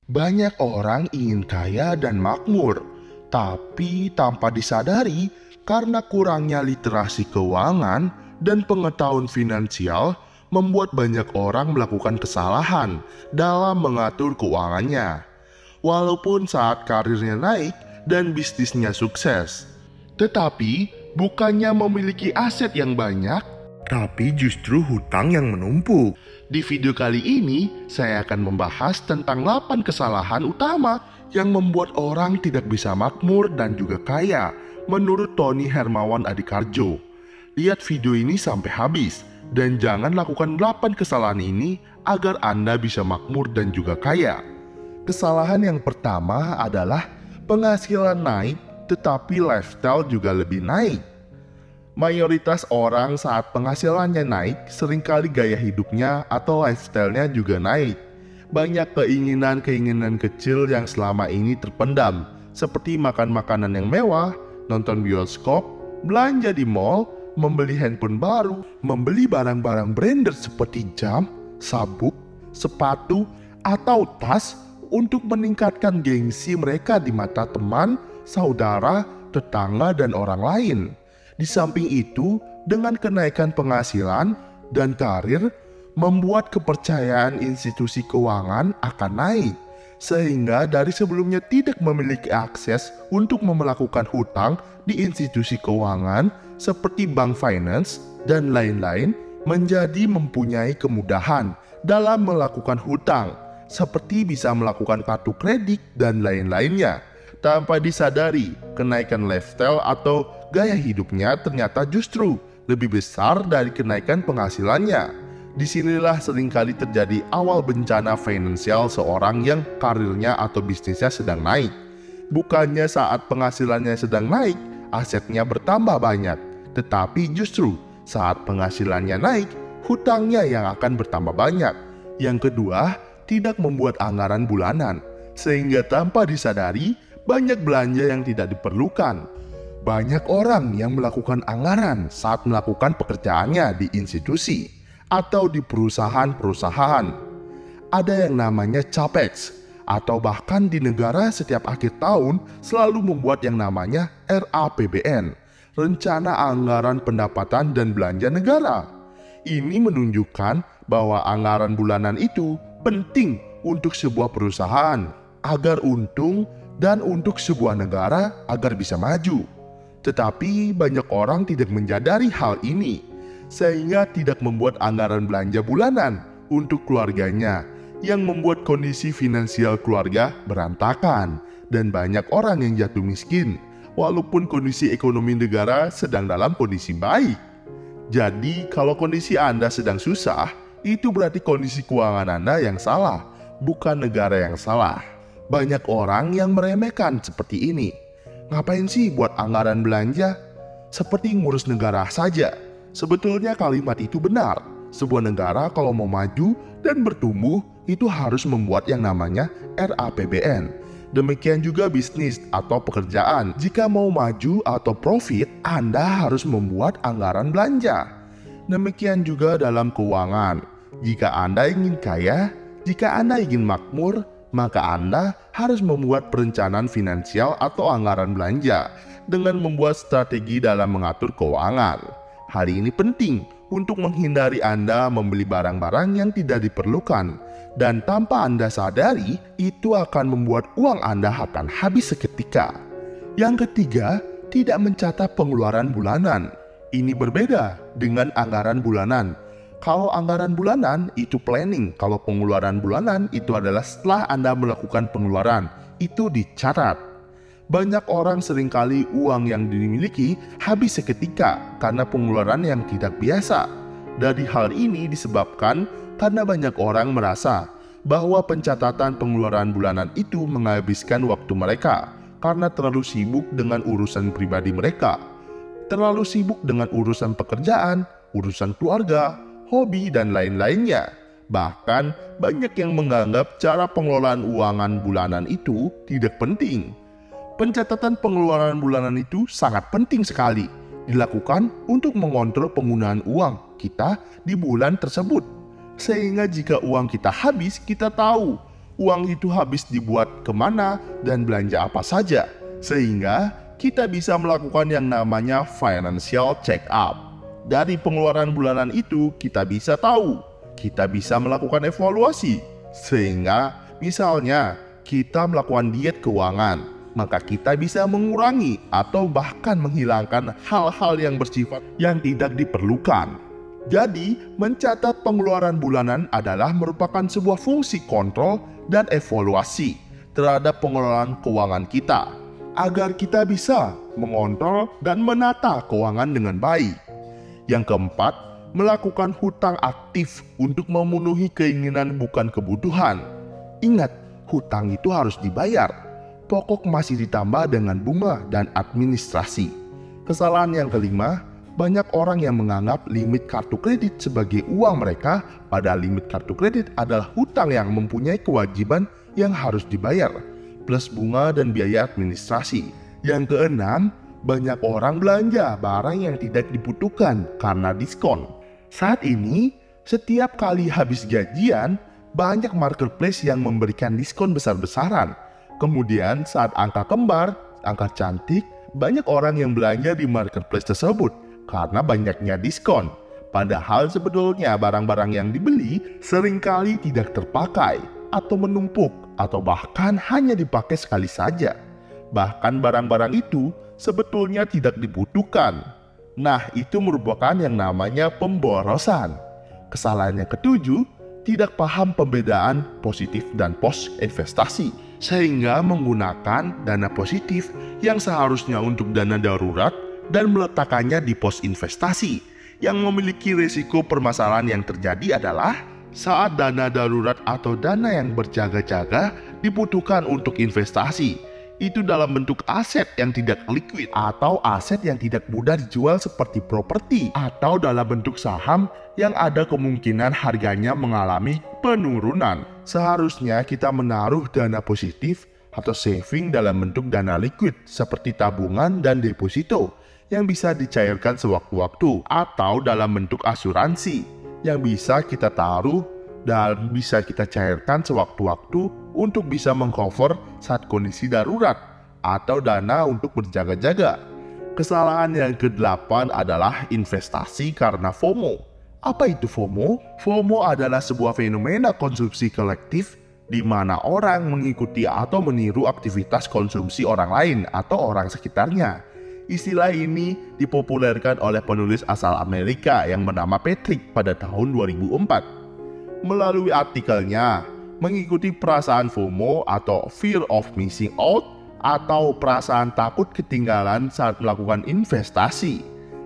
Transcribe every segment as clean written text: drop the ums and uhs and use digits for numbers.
Banyak orang ingin kaya dan makmur, tapi tanpa disadari karena kurangnya literasi keuangan dan pengetahuan finansial membuat banyak orang melakukan kesalahan dalam mengatur keuangannya. Walaupun saat karirnya naik dan bisnisnya sukses, tetapi bukannya memiliki aset yang banyak, tapi justru hutang yang menumpuk. Di video kali ini, saya akan membahas tentang 8 kesalahan utama yang membuat orang tidak bisa makmur dan juga kaya, menurut Tony Hermawan Adikarjo. Lihat video ini sampai habis, dan jangan lakukan 8 kesalahan ini agar Anda bisa makmur dan juga kaya. Kesalahan yang pertama adalah penghasilan naik, tetapi lifestyle juga lebih naik. Mayoritas orang saat penghasilannya naik, seringkali gaya hidupnya atau lifestyle-nya juga naik. Banyak keinginan-keinginan kecil yang selama ini terpendam, seperti makan makanan yang mewah, nonton bioskop, belanja di mall, membeli handphone baru, membeli barang-barang branded seperti jam, sabuk, sepatu, atau tas untuk meningkatkan gengsi mereka di mata teman, saudara, tetangga, dan orang lain. Di samping itu, dengan kenaikan penghasilan dan karir, membuat kepercayaan institusi keuangan akan naik, sehingga dari sebelumnya tidak memiliki akses untuk melakukan hutang di institusi keuangan seperti bank finance dan lain-lain, menjadi mempunyai kemudahan dalam melakukan hutang, seperti bisa melakukan kartu kredit dan lain-lainnya. Tanpa disadari, kenaikan lifestyle atau gaya hidupnya ternyata justru lebih besar dari kenaikan penghasilannya. Disinilah seringkali terjadi awal bencana finansial seorang yang karirnya atau bisnisnya sedang naik. Bukannya saat penghasilannya sedang naik, asetnya bertambah banyak, tetapi justru saat penghasilannya naik, hutangnya yang akan bertambah banyak. Yang kedua, tidak membuat anggaran bulanan, sehingga tanpa disadari, banyak belanja yang tidak diperlukan. Banyak orang yang melakukan anggaran saat melakukan pekerjaannya di institusi atau di perusahaan-perusahaan. Ada yang namanya capex, atau bahkan di negara setiap akhir tahun selalu membuat yang namanya RAPBN, Rencana Anggaran Pendapatan dan Belanja Negara. Ini menunjukkan bahwa anggaran bulanan itu penting untuk sebuah perusahaan agar untung dan untuk sebuah negara agar bisa maju. Tetapi banyak orang tidak menyadari hal ini, sehingga tidak membuat anggaran belanja bulanan untuk keluarganya, yang membuat kondisi finansial keluarga berantakan, dan banyak orang yang jatuh miskin, walaupun kondisi ekonomi negara sedang dalam kondisi baik. Jadi, kalau kondisi Anda sedang susah, itu berarti kondisi keuangan Anda yang salah, bukan negara yang salah. Banyak orang yang meremehkan seperti ini. Ngapain sih buat anggaran belanja? Seperti ngurus negara saja. Sebetulnya kalimat itu benar. Sebuah negara kalau mau maju dan bertumbuh, itu harus membuat yang namanya RAPBN. Demikian juga bisnis atau pekerjaan. Jika mau maju atau profit, Anda harus membuat anggaran belanja. Demikian juga dalam keuangan. Jika Anda ingin kaya, jika Anda ingin makmur, maka Anda harus membuat perencanaan finansial atau anggaran belanja dengan membuat strategi dalam mengatur keuangan. Hal ini penting untuk menghindari Anda membeli barang-barang yang tidak diperlukan, dan tanpa Anda sadari, itu akan membuat uang Anda akan habis seketika. Yang ketiga, tidak mencatat pengeluaran bulanan. Ini berbeda dengan anggaran bulanan. Kalau anggaran bulanan itu planning, kalau pengeluaran bulanan itu adalah setelah Anda melakukan pengeluaran, itu dicatat. Banyak orang seringkali uang yang dimiliki habis seketika karena pengeluaran yang tidak biasa. Dari hal ini disebabkan karena banyak orang merasa bahwa pencatatan pengeluaran bulanan itu menghabiskan waktu mereka karena terlalu sibuk dengan urusan pribadi mereka, terlalu sibuk dengan urusan pekerjaan, urusan keluarga, hobi, dan lain-lainnya. Bahkan banyak yang menganggap cara pengelolaan keuangan bulanan itu tidak penting. Pencatatan pengeluaran bulanan itu sangat penting sekali dilakukan untuk mengontrol penggunaan uang kita di bulan tersebut. Sehingga jika uang kita habis, kita tahu uang itu habis dibuat kemana dan belanja apa saja. Sehingga kita bisa melakukan yang namanya financial check up. Dari pengeluaran bulanan itu kita bisa tahu, kita bisa melakukan evaluasi. Sehingga misalnya kita melakukan diet keuangan, maka kita bisa mengurangi atau bahkan menghilangkan hal-hal yang bersifat yang tidak diperlukan. Jadi, mencatat pengeluaran bulanan adalah merupakan sebuah fungsi kontrol dan evaluasi terhadap pengelolaan keuangan kita, agar kita bisa mengontrol dan menata keuangan dengan baik. Yang keempat, melakukan hutang aktif untuk memenuhi keinginan bukan kebutuhan. Ingat, hutang itu harus dibayar. Pokok masih ditambah dengan bunga dan administrasi. Kesalahan yang kelima, banyak orang yang menganggap limit kartu kredit sebagai uang mereka, padahal limit kartu kredit adalah hutang yang mempunyai kewajiban yang harus dibayar, plus bunga dan biaya administrasi. Yang keenam, banyak orang belanja barang yang tidak dibutuhkan karena diskon. Saat ini, setiap kali habis gajian, banyak marketplace yang memberikan diskon besar-besaran. Kemudian saat angka kembar, angka cantik, banyak orang yang belanja di marketplace tersebut karena banyaknya diskon. Padahal sebetulnya barang-barang yang dibeli seringkali tidak terpakai atau menumpuk atau bahkan hanya dipakai sekali saja. Bahkan barang-barang itu sebetulnya tidak dibutuhkan. Nah, itu merupakan yang namanya pemborosan. Kesalahan yang ketujuh, tidak paham pembedaan positif dan pos investasi, sehingga menggunakan dana positif yang seharusnya untuk dana darurat dan meletakkannya di pos investasi. Yang memiliki risiko permasalahan yang terjadi adalah saat dana darurat atau dana yang berjaga-jaga dibutuhkan untuk investasi, itu dalam bentuk aset yang tidak liquid atau aset yang tidak mudah dijual seperti properti, atau dalam bentuk saham yang ada kemungkinan harganya mengalami penurunan. Seharusnya kita menaruh dana positif atau saving dalam bentuk dana liquid seperti tabungan dan deposito yang bisa dicairkan sewaktu-waktu, atau dalam bentuk asuransi yang bisa kita taruh dan bisa kita cairkan sewaktu-waktu untuk bisa mengcover saat kondisi darurat atau dana untuk berjaga-jaga. Kesalahan yang ke-8 adalah investasi karena FOMO. Apa itu FOMO? FOMO adalah sebuah fenomena konsumsi kolektif di mana orang mengikuti atau meniru aktivitas konsumsi orang lain atau orang sekitarnya. Istilah ini dipopulerkan oleh penulis asal Amerika yang bernama Patrick pada tahun 2004. Melalui artikelnya, mengikuti perasaan FOMO atau Fear of Missing Out atau perasaan takut ketinggalan saat melakukan investasi,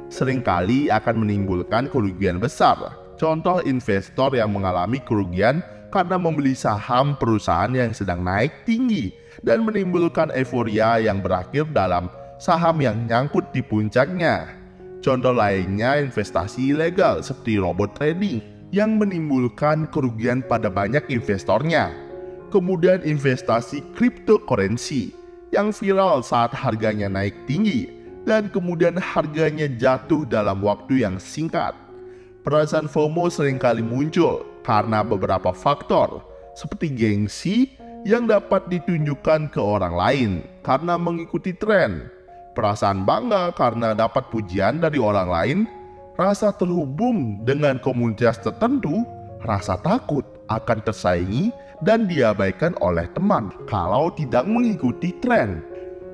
seringkali akan menimbulkan kerugian besar. Contoh investor yang mengalami kerugian karena membeli saham perusahaan yang sedang naik tinggi dan menimbulkan euforia yang berakhir dalam saham yang nyangkut di puncaknya. Contoh lainnya investasi ilegal seperti robot trading yang menimbulkan kerugian pada banyak investornya. Kemudian investasi cryptocurrency yang viral saat harganya naik tinggi dan kemudian harganya jatuh dalam waktu yang singkat. Perasaan FOMO seringkali muncul karena beberapa faktor seperti gengsi yang dapat ditunjukkan ke orang lain karena mengikuti tren, perasaan bangga karena dapat pujian dari orang lain, rasa terhubung dengan komunitas tertentu, rasa takut akan tersaingi dan diabaikan oleh teman kalau tidak mengikuti tren,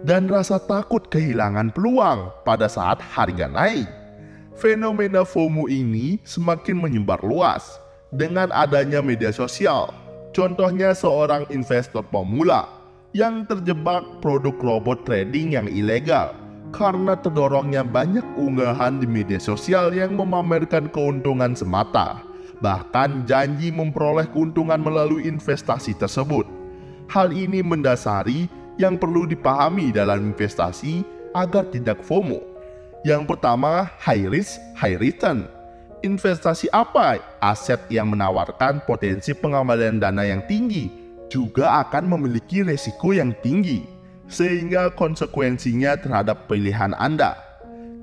dan rasa takut kehilangan peluang pada saat harga naik. Fenomena FOMO ini semakin menyebar luas dengan adanya media sosial. Contohnya seorang investor pemula yang terjebak produk robot trading yang ilegal karena terdorongnya banyak unggahan di media sosial yang memamerkan keuntungan semata, bahkan janji memperoleh keuntungan melalui investasi tersebut. Hal ini mendasari yang perlu dipahami dalam investasi agar tidak FOMO. Yang pertama, high risk, high return. Investasi apa? Aset yang menawarkan potensi pengembalian dana yang tinggi juga akan memiliki resiko yang tinggi, sehingga konsekuensinya terhadap pilihan Anda.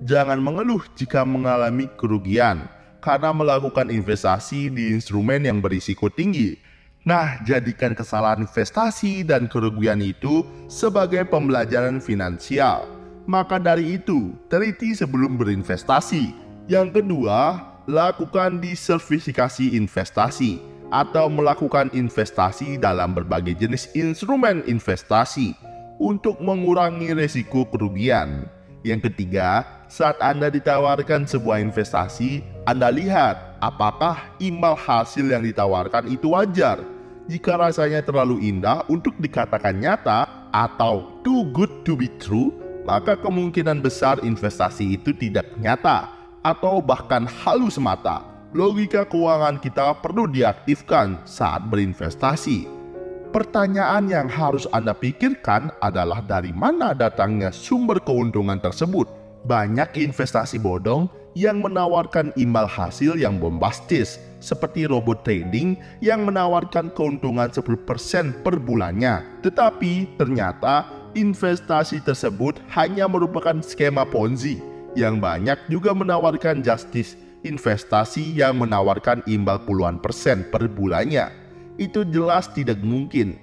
Jangan mengeluh jika mengalami kerugian karena melakukan investasi di instrumen yang berisiko tinggi. Nah, jadikan kesalahan investasi dan kerugian itu sebagai pembelajaran finansial. Maka dari itu, teliti sebelum berinvestasi. Yang kedua, lakukan diversifikasi investasi atau melakukan investasi dalam berbagai jenis instrumen investasi untuk mengurangi risiko kerugian. Yang ketiga, saat Anda ditawarkan sebuah investasi, Anda lihat apakah imbal hasil yang ditawarkan itu wajar. Jika rasanya terlalu indah untuk dikatakan nyata atau too good to be true, maka kemungkinan besar investasi itu tidak nyata atau bahkan halus semata. Logika keuangan kita perlu diaktifkan saat berinvestasi. Pertanyaan yang harus Anda pikirkan adalah dari mana datangnya sumber keuntungan tersebut. Banyak investasi bodong yang menawarkan imbal hasil yang bombastis, seperti robot trading yang menawarkan keuntungan 10% per bulannya. Tetapi ternyata investasi tersebut hanya merupakan skema Ponzi. Yang banyak juga menawarkan justice investasi yang menawarkan imbal puluhan persen per bulannya. Itu jelas tidak mungkin.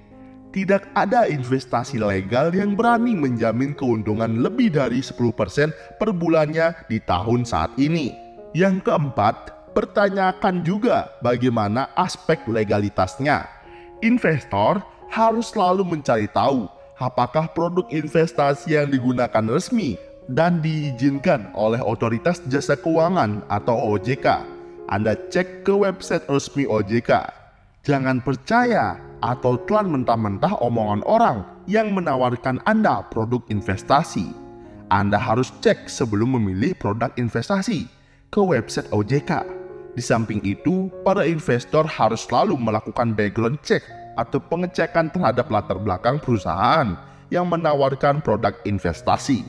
Tidak ada investasi legal yang berani menjamin keuntungan lebih dari 10% per bulannya di tahun saat ini. Yang keempat, pertanyakan juga bagaimana aspek legalitasnya. Investor harus selalu mencari tahu apakah produk investasi yang digunakan resmi dan diizinkan oleh Otoritas Jasa Keuangan atau OJK. Anda cek ke website resmi OJK. Jangan percaya atau telan mentah-mentah omongan orang yang menawarkan Anda produk investasi. Anda harus cek sebelum memilih produk investasi ke website OJK. Di samping itu, para investor harus selalu melakukan background check atau pengecekan terhadap latar belakang perusahaan yang menawarkan produk investasi.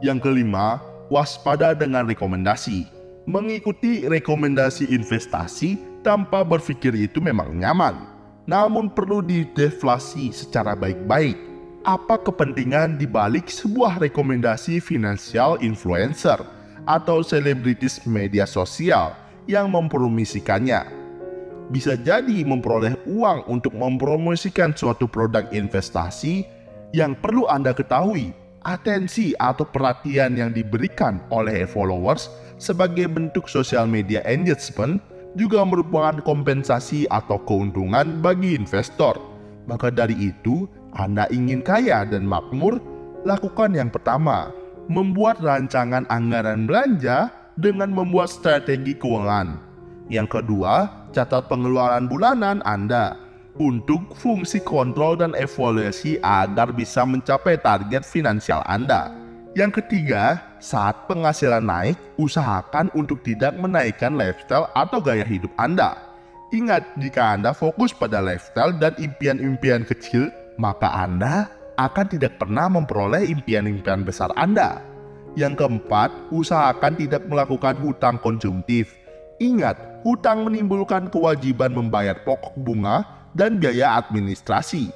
Yang kelima, waspada dengan rekomendasi. Mengikuti rekomendasi investasi tanpa berpikir itu memang nyaman, namun perlu dideflasi secara baik-baik. Apa kepentingan dibalik sebuah rekomendasi finansial influencer atau selebritis media sosial yang mempromosikannya? Bisa jadi memperoleh uang untuk mempromosikan suatu produk investasi. Yang perlu Anda ketahui, atensi atau perhatian yang diberikan oleh followers sebagai bentuk sosial media engagement juga merupakan kompensasi atau keuntungan bagi investor. Maka dari itu, Anda ingin kaya dan makmur? Lakukan yang pertama, membuat rancangan anggaran belanja dengan membuat strategi keuangan. Yang kedua, catat pengeluaran bulanan Anda untuk fungsi kontrol dan evaluasi agar bisa mencapai target finansial Anda. Yang ketiga, saat penghasilan naik, usahakan untuk tidak menaikkan lifestyle atau gaya hidup Anda. Ingat, jika Anda fokus pada lifestyle dan impian-impian kecil, maka Anda akan tidak pernah memperoleh impian-impian besar Anda. Yang keempat, usahakan tidak melakukan hutang konsumtif. Ingat, hutang menimbulkan kewajiban membayar pokok bunga dan biaya administrasi.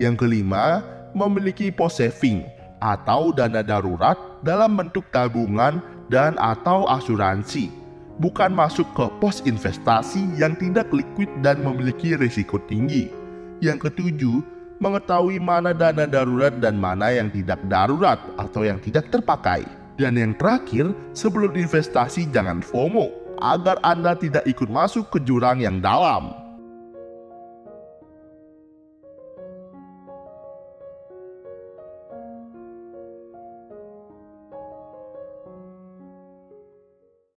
Yang kelima, memiliki post saving atau dana darurat dalam bentuk tabungan dan atau asuransi, bukan masuk ke pos investasi yang tidak liquid dan memiliki risiko tinggi. Yang ketujuh, mengetahui mana dana darurat dan mana yang tidak darurat atau yang tidak terpakai. Dan yang terakhir, sebelum investasi jangan FOMO agar Anda tidak ikut masuk ke jurang yang dalam.